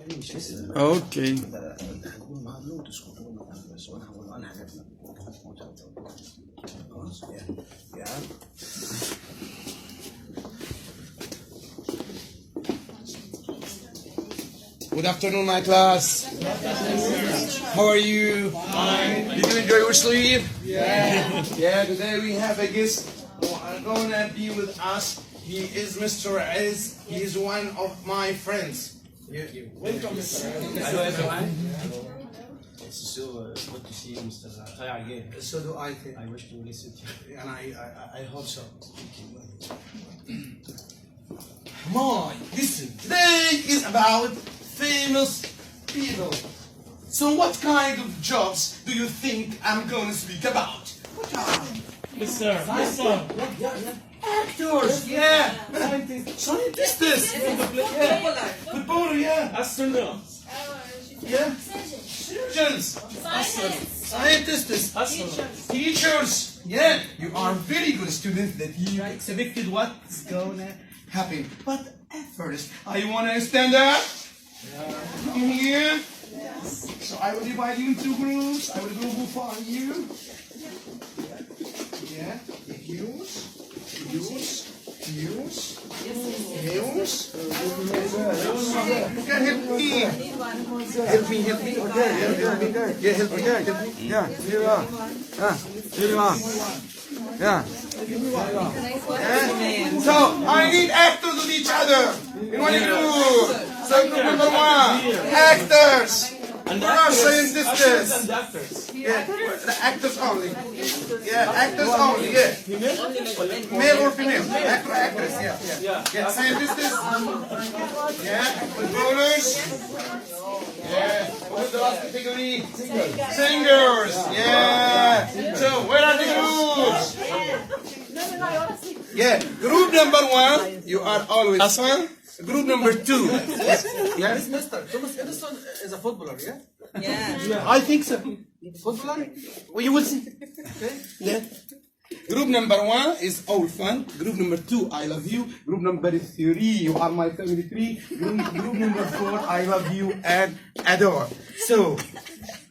اوكي. Good afternoon, my class. How are you? Fine. Did you enjoy your sleep? Yeah. Yeah, today we have a guest who are gonna be with us. He is Mr. Aziz. He is one of my friends. Welcome, Mr. Hello, everyone. It's so good to see Mr. طايع again. So do I think. I wish to listen to you. And I hope so. My, listen, today is about famous people. So what kind of jobs do you think I'm going to speak about? What are Mr. actors? Yeah. Scientists. Footballer, yeah. Astronauts. Yeah. Surgeons. Scientists. Teachers. Yeah. You are very good students that you expected what's gonna happen. But at first, I wanna stand up. Come here. So I will divide you into groups. I will go for you. Yeah. Use. You can help me. Help me. Okay. Yeah, help me. Yeah, here you are. Here you are. Yeah. So I need actors with each other. In one group. So group number one, actors. Scientists. And actors. Yeah, the actors only. Yeah, actors only. Yeah. Male or female? Actor, actress. Yeah. Scientists. Yeah. Footballers. Yeah. What's the last category? Singers. Yeah. So where are the groups? Yeah. Group number one, you are always fun. Group number two. Yeah. Mr. Thomas Edison is a footballer, yeah? I think so. Footballer? Well, you will see. Yeah. Group number one is all fun. Group number two, I love you. Group number three, you are my family tree. Group number four, I love you and adore. So,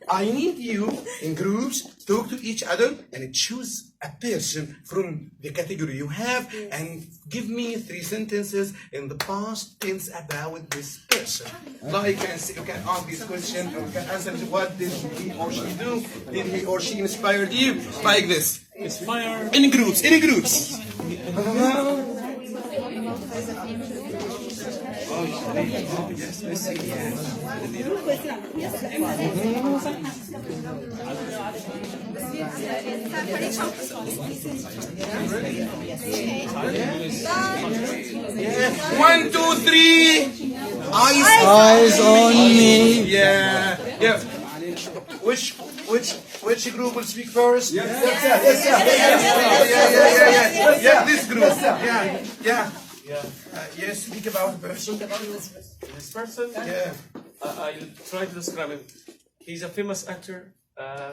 I need you in groups, talk to each other, and choose a person from the category you have, and give me 3 sentences in the past tense about this person. Like, you can ask this question, or you can answer what did he or she do? Did he or she inspired you? Like this. Inspire. In groups. Yeah. 1, 2, 3. Eyes on me. Yeah. Which group will speak first? Yeah, this group. Yeah. Yes, speak about the person. This person? Yeah. I'll try to describe him. He's a famous actor.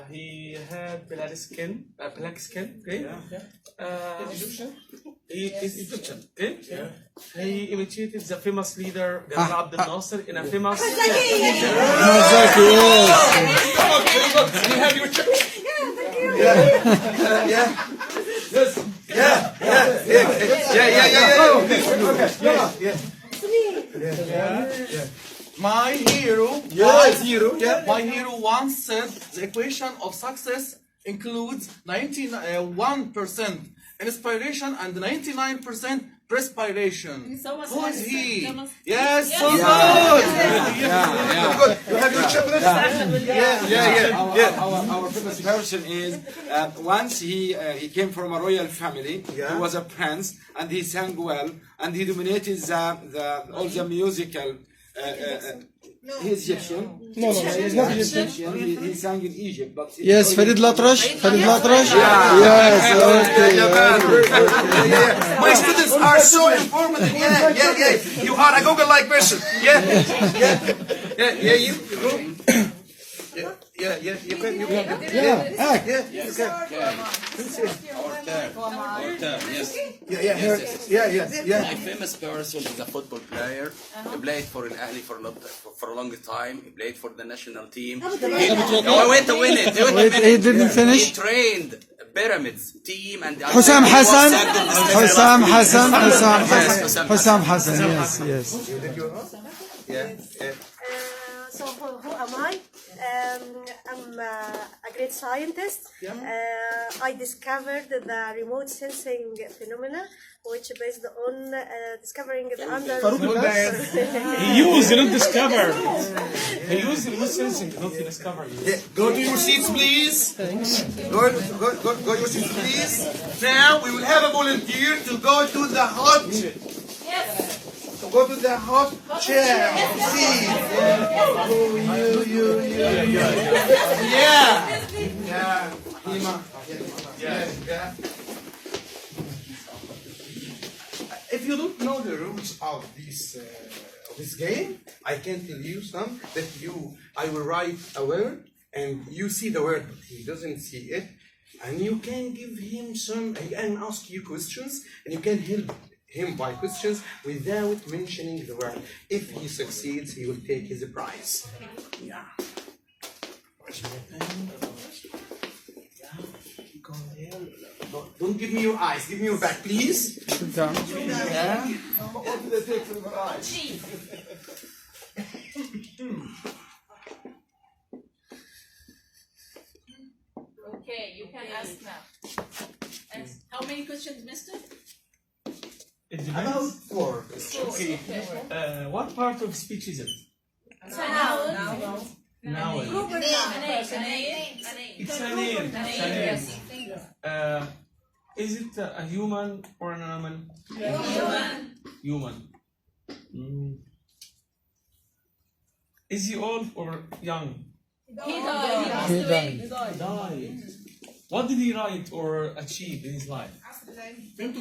He had black skin. Okay? Egyptian? He is Egyptian. Okay? Yeah. He imitated the famous leader العابدين in a famous. Exactly, yes. You have your check. Yeah. My hero once said the equation of success includes 91% inspiration and 99% perspiration. Who is he? Yes, so good. Good. You have your checklist? Our famous person is once he came from a royal family. He was a prince and he sang well and he dominated all the musical. He's Egyptian. No, he's not Egyptian. He sang in Egypt, but Yes, Farid Latrash. Yes, okay. My students are so informative. Yeah. You are a Google-like person. Yeah. You. Yeah, you can. Yeah. You can. Our turn, yes. Yeah. My famous person is a football player. He played for Al Ahly for a long time. He played for the national team. Wait a minute. Wait, he didn't finish. He trained Pyramids team and Husam Hassan. Husam Hassan. Yes. So who am I? I'm a great scientist. I discovered the remote sensing phenomena, which based on discovering the under. He used, not discover. He used remote sensing, not to discover. Go to your seats, please. Go your seats, please. Now we will have a volunteer to go to the hot. To go to the hot chair. Seat. Yeah. If you don't know the rules of this game, I can tell you some that I will write a word and you see the word, but he doesn't see it, and you can give him some. He can ask you questions, and you can help him by questions without mentioning the word. If he succeeds, he will take his prize. Yeah. Don't give me your eyes. Give me your back, please. Sit down. Yeah. What do they take from your eyes? Okay, you can ask now. And how many questions, Mister? It About depends. 4. Okay. What part of speech is it? Noun. It's a name. Is it a human or an animal? Human. Is he old or young? He died. Died. What did he write or achieve in his life? Dr.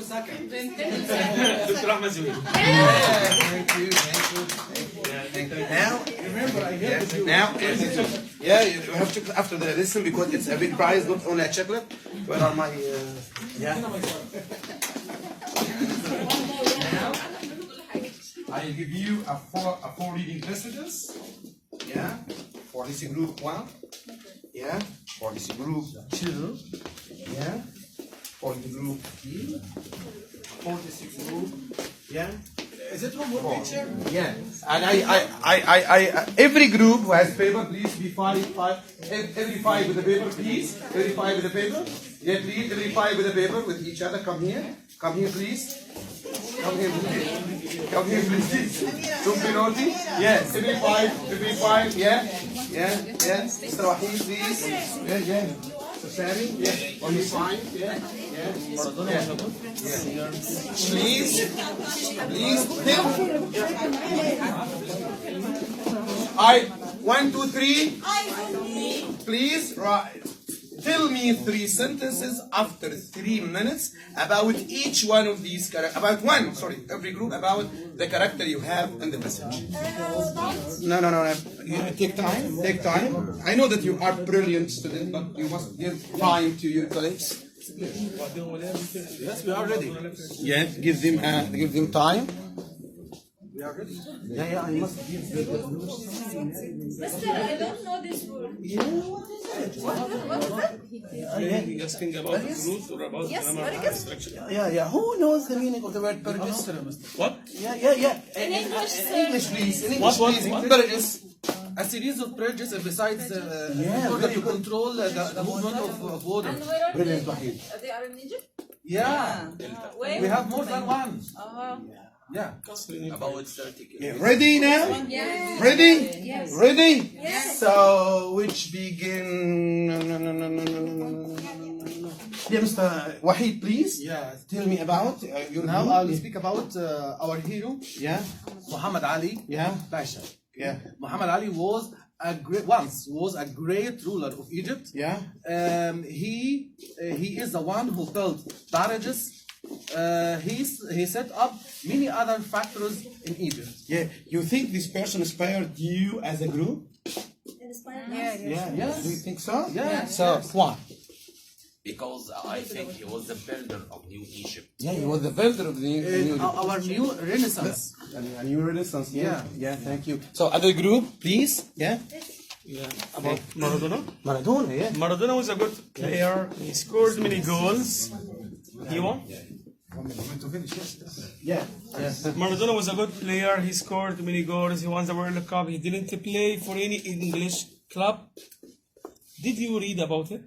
Ahmed Zouid. Now, remember, now, yeah, you have to after the lesson because it's a big prize, not only a chocolate. Where are my, yeah? Now, I'll give you four reading messages. Yeah, for this group 1. Yeah, for this group 2. Yeah, for the group 3. For this group. Yeah. Is it one more picture? Yeah. And I every group who has paper, please be five. Every 5 with the paper, please. Every 5 with the paper. Yeah, please. Every 5 with the paper with each other. Come here. Come here, please. Come here, please. Come here, please. Don't be naughty. Yes. Every 5. Every 5. Yeah. Mr. Wahid, please. Yeah. Mr. Sari. Yeah. On the sign. Yeah. Please. One, two, three. Please tell me 3 sentences after 3 minutes about each one of these every group about the character you have in the message. No. Take time. I know that you are brilliant students, but you must give time to your colleagues. Yes, we are ready. Yeah, give them time. We are ready. Yeah, I must give the Mister, I don't know this word. Are you asking about the truth or about grammar structure? Yeah. Who knows the meaning of the word purpose? What? Yeah. In English, In English, please. In English, What? please. Purpose. A series of bridges besides in order to control the movement of water. And where are Brilliant, they? Wahid. They are in Egypt? Yeah, Where? we have more than one. Yeah. about 30 kilometers. Yeah. Ready now? Yes. Ready? Yes. Ready? Yes. So, which begin? Yeah, Mr. Wahid, please. Yeah. Tell me about your Now group. I'll speak about our hero, Yeah. Muhammad Ali Yeah. Pasha. Yeah. Muhammad Ali was a great ruler of Egypt. Yeah. He is the one who built barrages. He set up many other factories in Egypt. Yeah. You think this person inspired you as a group? Yeah. Do you think so? Yeah. So why? Because I think he was the builder of New Egypt. Yeah, he was the builder of the new Our new renaissance. a new renaissance. Yeah. Thank you. So other group, please. Yeah. About Maradona. Maradona. Yeah. Maradona was a good player. He scored many goals. He won. Yeah. Maradona was a good player. He scored many goals. He won the World Cup. He didn't play for any English club. Did you read about it?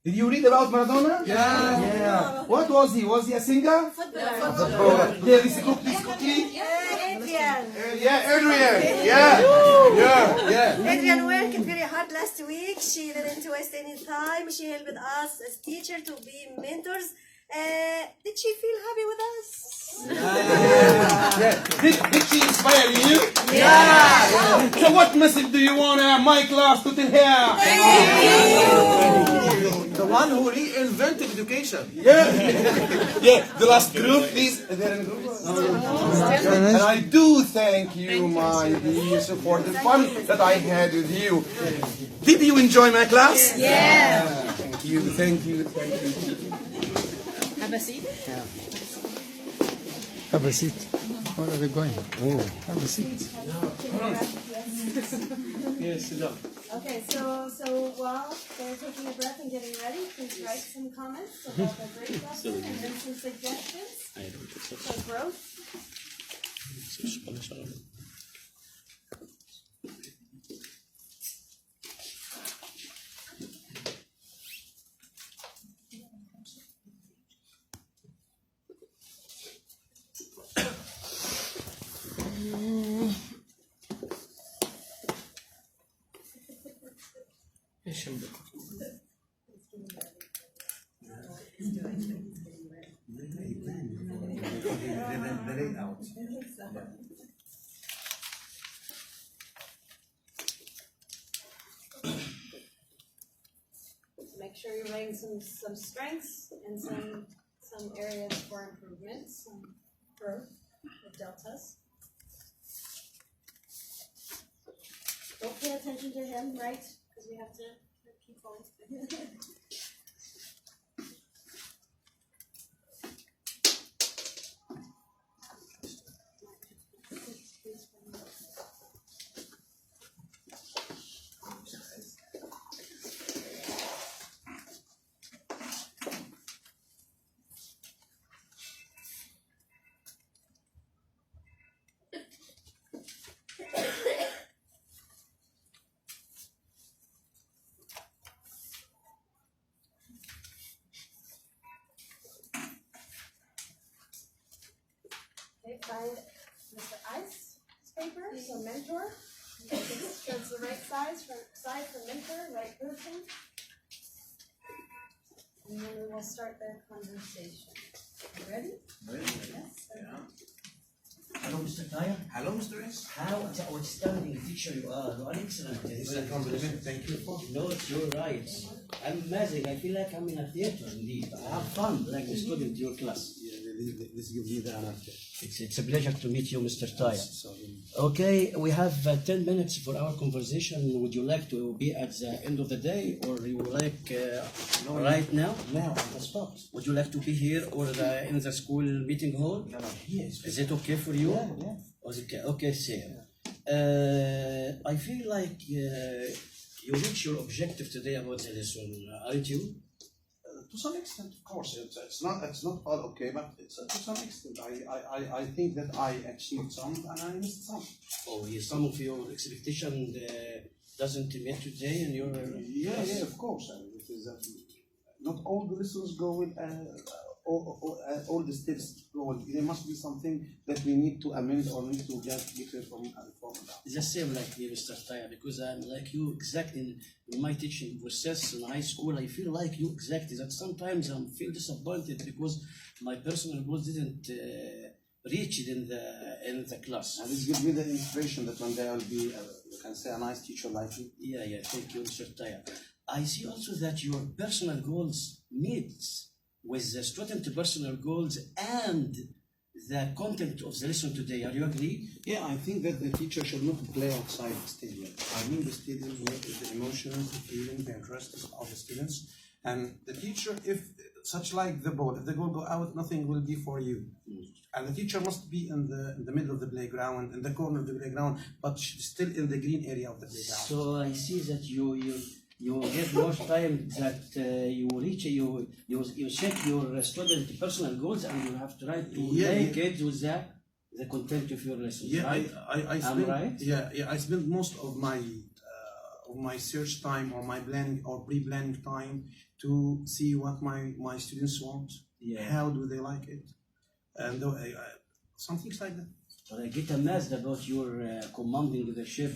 Did you read about Maradona? Yeah. What was he? Was he a singer? Footballer. Yeah, this group, please quickly. Adrian. Yeah, Adrian. Yeah. Adrian worked very hard last week. She didn't waste any time. She helped us as teacher to be mentors. Did she feel happy with us? Yeah. Did she inspire you? Yeah. So what message do you want my class to tell her? The one who reinvented education. Yeah. The last group, please. Is there any group? And I do thank you, my dears, for the fun that I had with you. Did you enjoy my class? Yeah. Thank you. Have a seat. Have a seat. Where are they going? Have a seat. Yes, sit down. Okay, so while they're taking a breath and getting ready, please write some comments about the great lesson and then some suggestions for growth. Make sure you're writing some strengths and some areas for improvement, some growth, the deltas. Don't pay attention to him, right? Because we have to keep going. Find Mr. Ice's paper, so mentor. That's the right size for mentor, right person. And then we will start the conversation. You ready? Yes. Hello, Mr. طايع. Hello, Mr. S. How outstanding teacher you are. You are excellent. It's a compliment. Thank you. No, you're right. I'm amazing. I feel like I'm in a theater indeed. I have fun like a student in your class. This gives me the honor. It's a pleasure to meet you, Mr. طايع. Okay, we have 10 minutes for our conversation. Would you like to be at the end of the day, or you would like right now? Now, on the spot. Would you like to be here or in the school meeting hall? Yes. Is it okay for you? Yeah. Okay, same. I feel like you reached your objective today about the lesson, aren't you? To some extent, of course, it's not all okay, but to some extent, I think that I achieved some and I missed some. Oh, yes, some of your expectation doesn't meet today, and you're Yeah, of course. It is not all the lessons go with all the steps go with. There must be something that we need to amend or need to get from It's the same like me, Mr. طايع, because I'm like you exactly in my teaching process in high school. I feel like you exactly that sometimes I feel disappointed because my personal goals didn't reach it in the class. And this gives me the inspiration that one day I'll be, you can say, a nice teacher like you. Yeah, thank you, Mr. طايع. I see also that your personal goals meets with the student personal goals and the content of the lesson today. Are you agree? Yeah, I think that the teacher should not play outside the stadium. I mean, the stadium is the emotions, the feelings, the interests of the students. And the teacher, if such like the ball, if the ball go out, nothing will be for you. And the teacher must be in the middle of the playground, in the corner of the playground, but still in the green area of the playground. So I see that you get more time that you set your student personal goals and you have tried to make it with the content of your lessons. Yeah, right? I spend, right? Yeah, I spend most of my search time or my planning or pre-planning time to see what my students want. Yeah. How do they like it, and some things like that. But I get amazed about your commanding the ship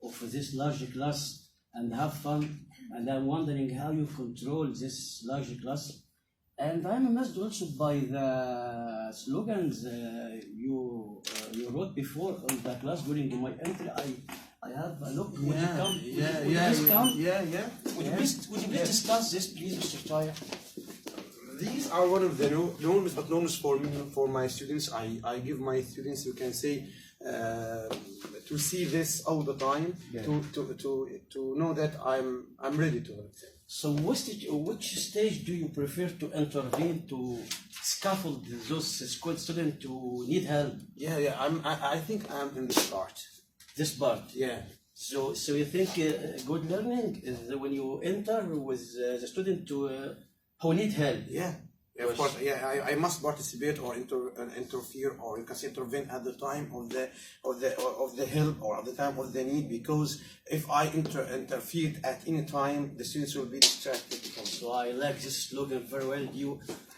of this large class and have fun. And I'm wondering how you control this large class. And I'm amazed also by the slogans you wrote before on the class during my entry. I have a look. Would you come? Yeah. Would you please discuss this, please, Mr. طايع? These are one of the norms, but norms for me, for my students. I give my students, you can say, to see this all the time, to know that I'm ready to help them. So which stage do you prefer to intervene to scaffold those school students who need help? Yeah. I think I'm in the start. This part. Yeah. So you think good learning is when you enter with the student who need help? Yeah, of course. Yeah, I must participate or interfere, or you can say intervene at the time of the help or at the time of the need, because if I interfere at any time, the students will be distracted. So I like this slogan very well.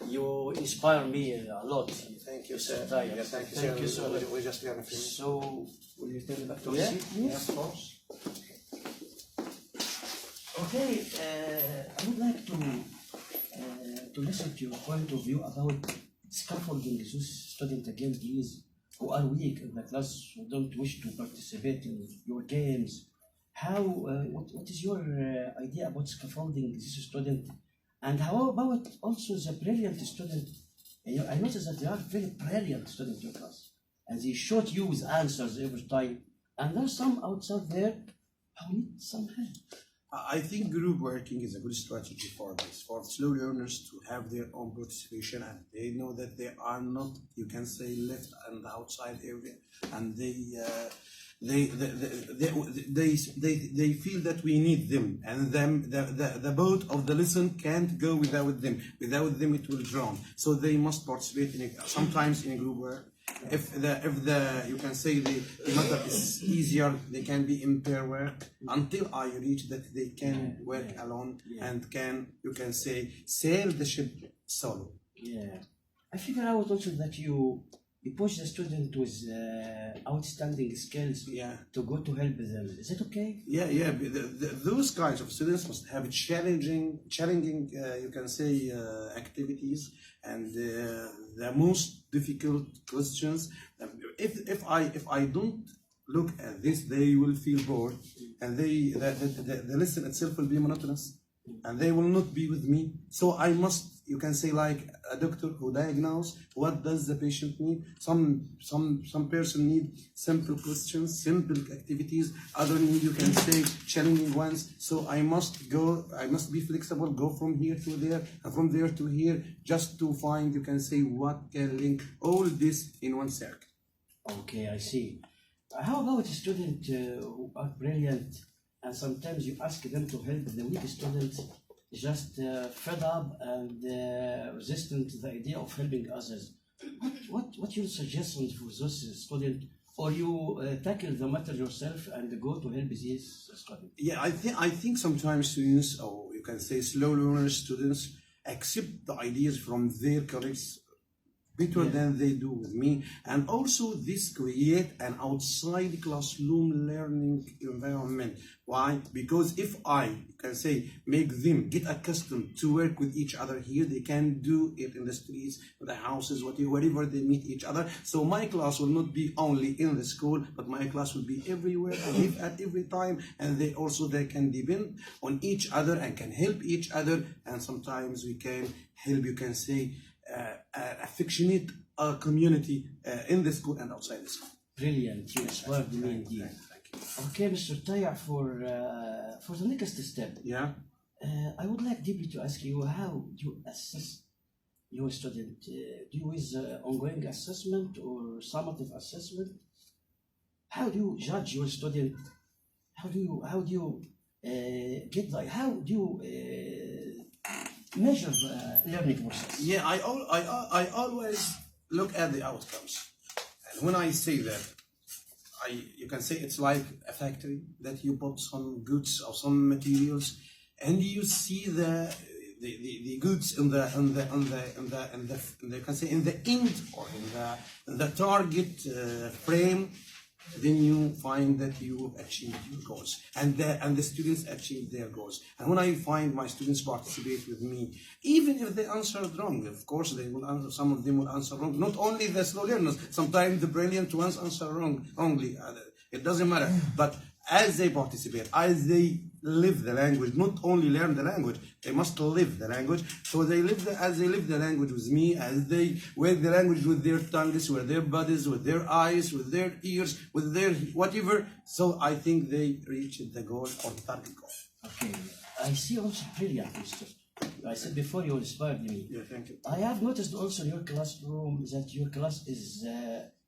You inspire me a lot. Thank you, Mr. sir. طايع. Yeah, thank you, Thank sir. you so much. We just learned a few. So will you turn back to Yeah, seat, please? of course. Okay, I would like to listen to your point of view about scaffolding those students again, please, who are weak in the class, who don't wish to participate in your games. How? What is your idea about scaffolding this student? And how about also the brilliant student? I noticed that they are very brilliant students in your class, and they shoot you with answers every time. And there's some outside there who need some help. I think group working is a good strategy for this, for slow learners to have their own participation, and they know that they are not, you can say, left in the outside area, and they feel that we need them, and the boat of the lesson can't go without them. Without them, it will drown. So they must participate sometimes in group work. If the you can say the matter is easier, they can be in pair work until I reach that they can work alone and can, you can say, sail the ship solo. Yeah, I figure out also that you push the student with outstanding skills to go to help them. Is that okay? Yeah. Those kinds of students must have challenging, you can say, activities, and the most difficult questions. If I don't look at this, they will feel bored, and the lesson itself will be monotonous, and they will not be with me. So I must, you can say, like a doctor who diagnoses what does the patient need. Some person need simple questions, simple activities. Other need, you can say, challenging ones. So I must be flexible, go from here to there and from there to here, just to find, you can say, what can link all this in one circle. Okay, I see. How about students who are brilliant, and sometimes you ask them to help the weak students, just fed up and resistant to the idea of helping others? What your suggestions for those students, or you tackle the matter yourself and go to help these students? Yeah, I think sometimes students, or you can say slow learner students, accept the ideas from their colleagues better than they do with me, and also this create an outside classroom learning environment. Why? Because if I can say make them get accustomed to work with each other here, they can do it in the streets, the houses, wherever they meet each other. So my class will not be only in the school, but my class will be everywhere, and at every time, and they can depend on each other and can help each other, and sometimes we can help, you can say, affectionate community in the school and outside the school. Brilliant, you inspired me indeed. Okay, Mr. طايع, for the next step, Yeah. I would like deeply to ask you, how do you assess your student? Do you use ongoing assessment or summative assessment? How do you judge your student? How do you how do you measure learning process? Yeah, I always look at the outcomes. And when I say that, you can say it's like a factory that you put some goods or some materials, and you see the goods in the you can say in the end or in the target frame. Then you find that you achieved your goals, and the students achieved their goals. And when I find my students participate with me, even if they answered wrong, of course they will answer. Some of them will answer wrong. Not only the slow learners, sometimes the brilliant ones answer wrongly. It doesn't matter. But as they participate, as they live the language, not only learn the language, they must live the language. So as they live the language with me, as they work the language with their tongues, with their bodies, with their eyes, with their ears, with their whatever. So I think they reached the goal or the target goal. Okay, I see also brilliant, Mr. I said before you inspired me. Yeah, thank you. I have noticed also in your classroom that your class is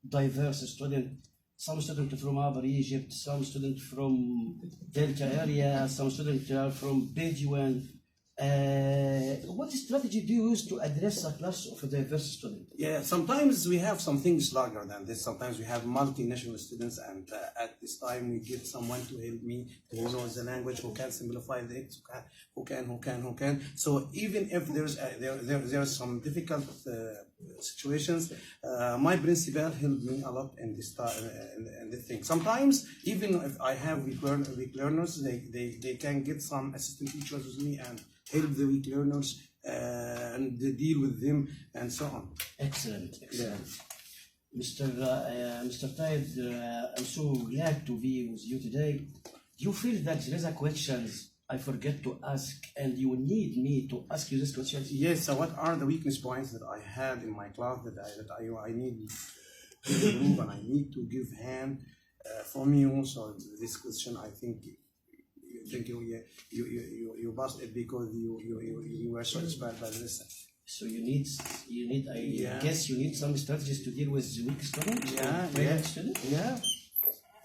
diverse student. Some students from Upper Egypt, some students from Delta area, some students are from Bedouin. What strategy do you use to address a class of a diverse student? Yeah, sometimes we have some things larger than this. Sometimes we have multinational students, and at this time we get someone to help me who knows the language, who can simplify the X, who can. So even if there are some difficult situations, my principal helped me a lot in this thing. Sometimes even if I have weak learners, they can get some assistant teachers with me and help the weak learners and deal with them and so on. Excellent. Mr. Taib, I'm so glad to be with you today. Do you feel that there is a questions I forget to ask and you need me to ask you this question? Yes, so what are the weakness points that I had in my class that I need to improve and I need to give hand from you? So this question, I think you passed it because you were so inspired by this. So you need guess you need some strategies to deal with weak students? Students? Yeah.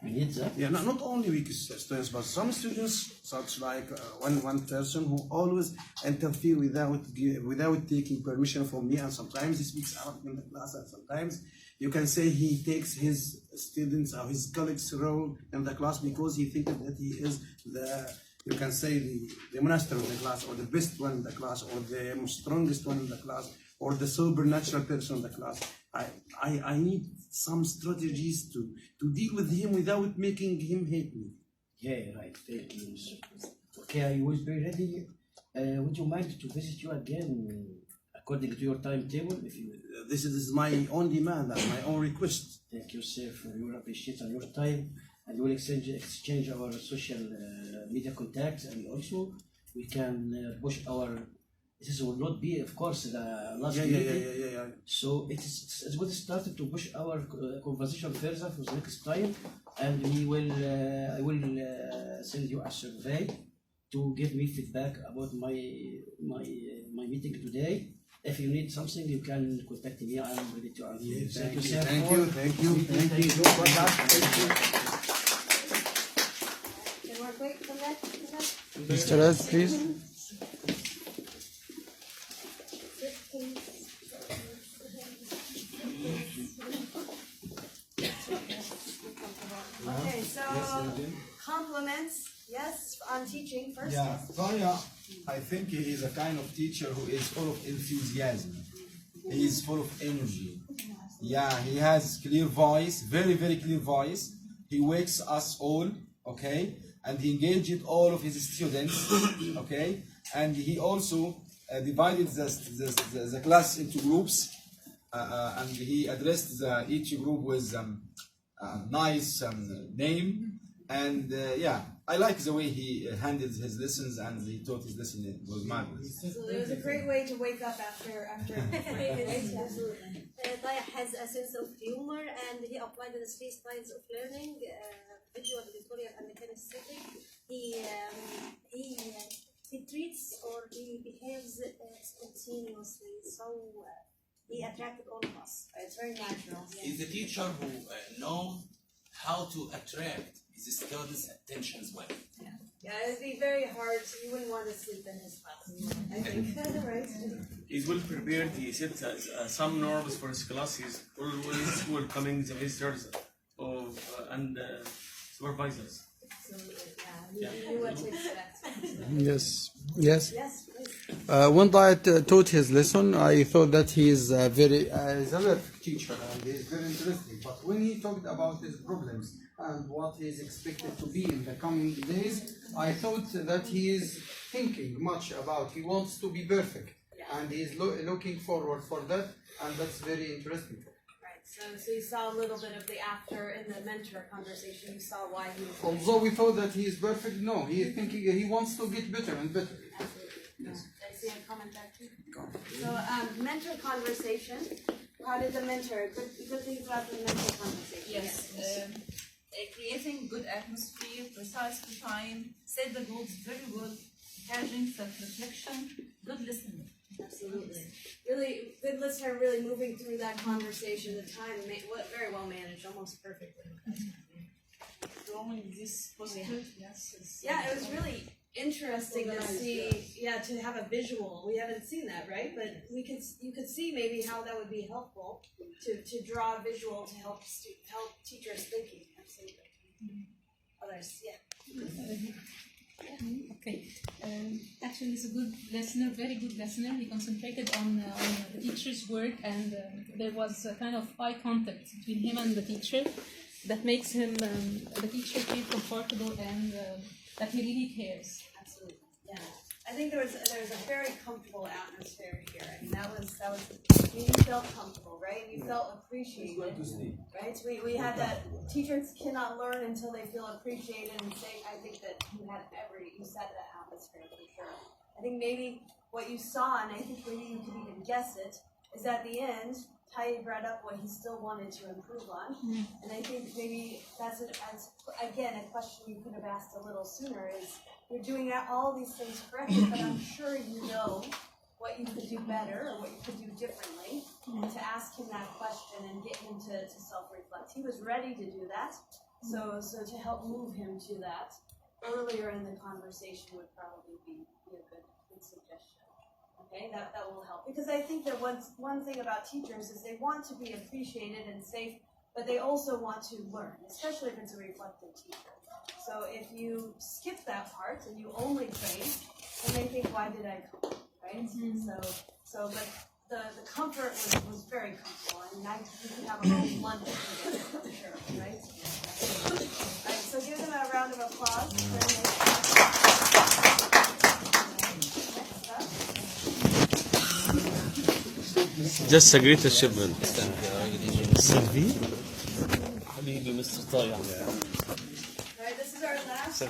You need that? Yeah, not only weak students, but some students, such like one person who always interfere without taking permission from me, and sometimes he speaks out in the class, and sometimes you can say he takes his students or his colleagues' role in the class because he thinks that he is the master of the class, or the best one in the class, or the strongest one in the class, or the supernatural person in the class. I need some strategies to deal with him without making him hate me. Yeah, right. Thank you, Mr. Okay, I will be ready. Would you mind to visit you again according to your timetable? If you This is my own demand and my own request. Thank you, sir, for your appreciation and your time. And we'll exchange our social media contacts, and also we can push our. This will not be, of course, the last meeting. Yeah. So it's good started to push our conversation further for the next time, and I will send you a survey to give me feedback about my meeting today. If you need something, you can contact me. I'm ready to answer. Yes, Thank you, sir. thank you. Thank you. Mr. Ed, please. Okay, so compliments, yes, on teaching first. Yeah, طايع, I think he is a kind of teacher who is full of enthusiasm. He is full of energy. Yeah, he has clear voice, very, very clear voice. He wakes us all, okay? And he engaged all of his students, okay? And he also divided the class into groups, and he addressed each group with a nice name. And yeah, I like the way he handles his lessons and he taught his lesson. It was marvelous. So it was a great way to wake up after. Absolutely. طايع has a sense of humor and he applied the 3 styles of learning: visual, editorial, and kinesthetic. He treats or he behaves spontaneously, so he attracted all of us. It's very natural. He's a teacher who knows how to attract his students' attention as well. Yeah, it'd be very hard. You wouldn't want to sleep in his class. I think. Right? He's well prepared. He set some norms for his class. He's always welcoming the visitors and supervisors. Absolutely. Yeah. You knew what to expect. Yes. Yes. Yes, please. When طايع taught his lesson, I thought that he is a very perfect teacher and he is very interesting. But when he talked about his problems and what he is expected to be in the coming days, I thought that he is thinking much about. He wants to be perfect, and he is looking forward for that, and that's very interesting. Right. So you saw a little bit of the after in the mentor conversation. You saw why he was. Although we thought that he is perfect, no, he is thinking he wants to get better and better. Yes. I see a comment back too. So mentor conversation. How did the mentor? Good things about the mentor conversation. Yes. Creating good atmosphere, precise time, set the goals very well, encouraging self-reflection, good listening. Absolutely. Really good listener, really moving through that conversation, the time very well managed, almost perfectly. Drawing this positive, yes. Yeah, it was really interesting to see, to have a visual. We haven't seen that, right? But you could see maybe how that would be helpful to draw a visual to help teachers thinking. Absolutely. Others, yeah. Okay. Actually, he's a good listener, very good listener. He concentrated on the teacher's work, and there was a kind of eye contact between him and the teacher that makes him, the teacher, feel comfortable and that he really cares. Absolutely. Yeah. I think there was a very comfortable atmosphere here. I mean, that was. You felt comfortable, right? You felt appreciated, right? So we had that. Teachers cannot learn until they feel appreciated and safe. I think that you set that atmosphere for sure. I think maybe what you saw, and I think maybe you could even guess it, is at the end, Tayyip brought up what he still wanted to improve on, and I think maybe that's again a question you could have asked a little sooner. Is you're doing all these things correctly, but I'm sure you know what you could do better or what you could do differently, to ask him that question and get him to self-reflect. He was ready to do that, so to help move him to that earlier in the conversation would probably be a good suggestion. Okay, that will help, because I think that one thing about teachers is they want to be appreciated and safe, but they also want to learn, especially if it's a reflective teacher. So if you skip that part and you only praise, then they think, why did I come? Right? But the comfort was very comfortable. I mean, we could have a whole lunch together for sure, right? All right, so give them a round of applause. Just a great achievement. Sylvie? حبيبي مستر طايع. All right, this is our last one.